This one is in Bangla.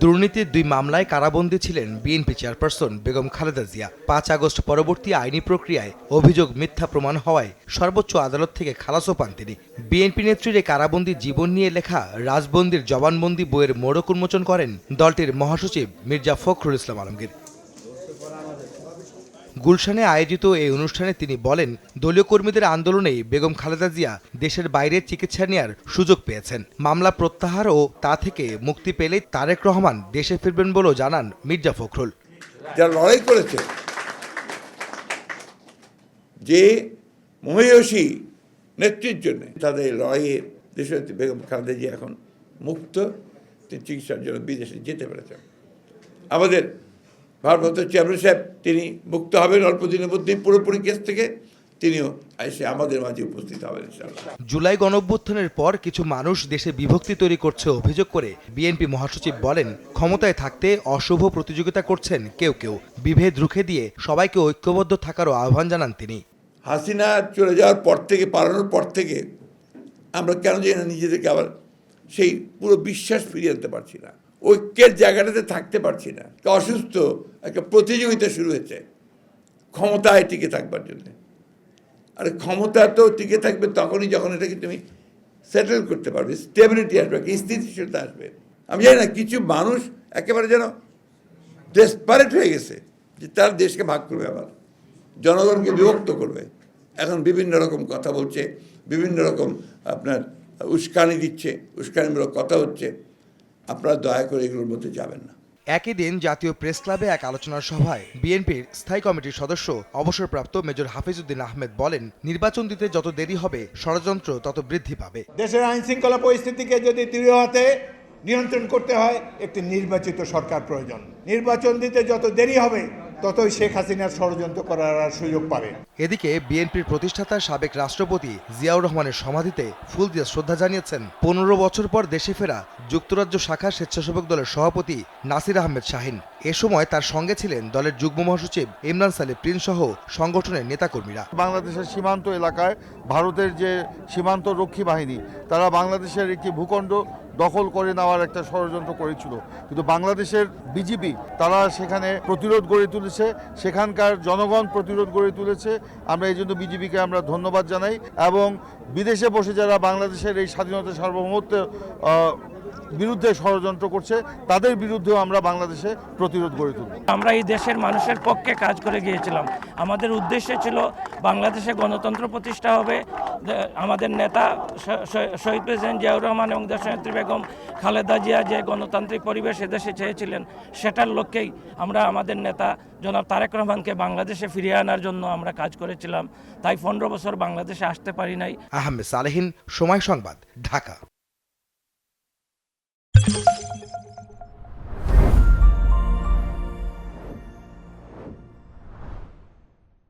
দুর্নীতির 2 মামলায় কারাবন্দী ছিলেন BNP chairperson Begum Khaleda Zia. 5 August পরবর্তী আইনি প্রক্রিয়ায় অভিযোগ মিথ্যা প্রমাণ হওয়ায় সর্বোচ্চ আদালত থেকে খালাসও পান তিনি। বিএনপি নেত্রীর এই কারাবন্দী জীবন নিয়ে লেখা রাজবন্দির জবানবন্দি বইয়ের মোড়ক উন্মোচন করেন দলটির মহাসচিব মির্জা ফখরুল ইসলাম আলমগীর। গুলশানে আয়োজিত এই অনুষ্ঠানে তিনি বলেন, দলীয় কর্মীদের আন্দোলনেই বেগম খালেদা জিয়া দেশের বাইরে চিকিৎসা নেয়ার সুযোগ পেয়েছেন। মামলা প্রত্যাহার ও তা থেকে মুক্তি পেলেই তারেক রহমান দেশে ফিরবেন বলেও জানান মির্জা ফখরুল। যারা লড়াই করেছে, যে মহিষী নেতৃত্বের জন্য তাদের লড়াইয়ে দেশের বেগম খালেদা জিয়া এখন মুক্ত, তিনি চিকিৎসার জন্য বিদেশে যেতে পেরেছেন। আমাদের ভারপ্রাপ্ত চেয়ারম্যান সাহেব তিনি মুক্ত হবেন অল্প দিনের মধ্যেই পুরোপুরি কেস থেকে, তিনিও এসে আমাদের মাঝে উপস্থিত হবেন ইনশাআল্লাহ। জুলাই গণঅভ্যুত্থানের পর কিছু মানুষ দেশে বিভক্তি তৈরি করছে অভিযোগ করে বিএনপি মহাসচিব বলেন, ক্ষমতায় থাকতে অশুভ প্রতিযোগিতা করছেন কেউ কেউ। বিভেদ রুখে দিয়ে সবাইকে ঐক্যবদ্ধ থাকারও আহ্বান জানান তিনি। হাসিনা চলে যাওয়ার পর থেকে, পালানোর পর থেকে আমরা কেন জানি না নিজেদেরকে আবার সেই পুরো বিশ্বাস ফিরিয়ে আনতে পারছি না, ঐক্যের জায়গাটাতে থাকতে পারছি না। অসুস্থ একটা প্রতিযোগিতা শুরু হয়েছে ক্ষমতায় টিকে থাকবার জন্য। আর ক্ষমতা তো টিকে থাকবে তখনই যখন এটাকে তুমি সেটেল করতে পারবে, স্টেবিলিটি আসবে, স্থিতিশীলতা আসবে। আমি জানি না, কিছু মানুষ একেবারে যেন ডেসপারেট হয়ে গেছে যে তার দেশকে ভাগ করবে, আবার জনগণকে বিভক্ত করবে। এখন বিভিন্ন রকম কথা বলছে, বিভিন্ন রকম আপনার উস্কানি দিচ্ছে, উস্কানিমূলক কথা হচ্ছে। আপনারা দয়া করে এগুলোর মধ্যে যাবেন না। একই দিন জাতীয় প্রেস ক্লাবে এক আলোচনা সভায় বিএনপির স্থায়ী কমিটির সদস্য অবসরপ্রাপ্ত মেজর হাফিজউদ্দিন আহমেদ বলেন, নির্বাচন দিতে যত দেরি হবে ষড়যন্ত্র তত বৃদ্ধি পাবে। দেশের আইন শৃঙ্খলা পরিস্থিতিকে যদি দৃঢ় হাতে নিয়ন্ত্রণ করতে হয়, একটি নির্বাচিত সরকার প্রয়োজন। নির্বাচন দিতে যত দেরি হবে ততই শেখ হাসিনার ষড়যন্ত্র করার সুযোগ পাবে। এদিকে বিএনপির প্রতিষ্ঠাতা সাবেক রাষ্ট্রপতি জিয়াউর রহমানের সমাধিতে ফুল দিয়ে শ্রদ্ধা জানিয়েছেন 15 বছর পর দেশে ফেরা যুক্তরাজ্য শাখা স্বেচ্ছাসেবক দলের সভাপতি নাসির আহমেদ শাহিন। এ সময় তার সঙ্গে ছিলেন দলের যুগ্ম মহাসচিব ইমরান সালে প্রিন্স সহ সংগঠনের নেতাকর্মীরা। বাংলাদেশের সীমান্ত এলাকায় ভারতের যে সীমান্ত রক্ষী বাহিনী, তারা বাংলাদেশের একটি ভূখণ্ড দখল করে নেওয়ার একটা ষড়যন্ত্র করেছিল, কিন্তু বাংলাদেশের বিজেপি তারা সেখানে প্রতিরোধ গড়ে তুলেছে, সেখানকার জনগণ প্রতিরোধ গড়ে তুলেছে। আমরা এই জন্য বিজেপিকে আমরা ধন্যবাদ জানাই, এবং বিদেশে বসে যারা বাংলাদেশের এই স্বাধীনতা সার্বভৌমত্ব বিরুদ্ধে ষড়যন্ত্র করছে, তাদের বিরুদ্ধেও আমরা বাংলাদেশে প্রতিরোধ গড়ে তুলব। আমরা এই দেশের মানুষের পক্ষে কাজ করে গিয়েছিলাম। আমাদের উদ্দেশ্য ছিল বাংলাদেশে গণতন্ত্র প্রতিষ্ঠা হবে, আমাদের নেতা শহীদ প্রেসিডেন্ট জিয়াউর রহমান এবং দেশনেত্রী বেগম খালেদা জিয়া যে গণতান্ত্রিক পরিবেশ এদেশে চেয়েছিলেন, সেটার লক্ষ্যেই আমরা আমাদের নেতা জনাব তারেক রহমানকে বাংলাদেশে ফিরিয়ে আনার জন্য আমরা কাজ করেছিলাম। তাই 15 বছর বাংলাদেশে আসতে পারি নাই। আহমেদ সালেহীন, সময় সংবাদ, ঢাকা।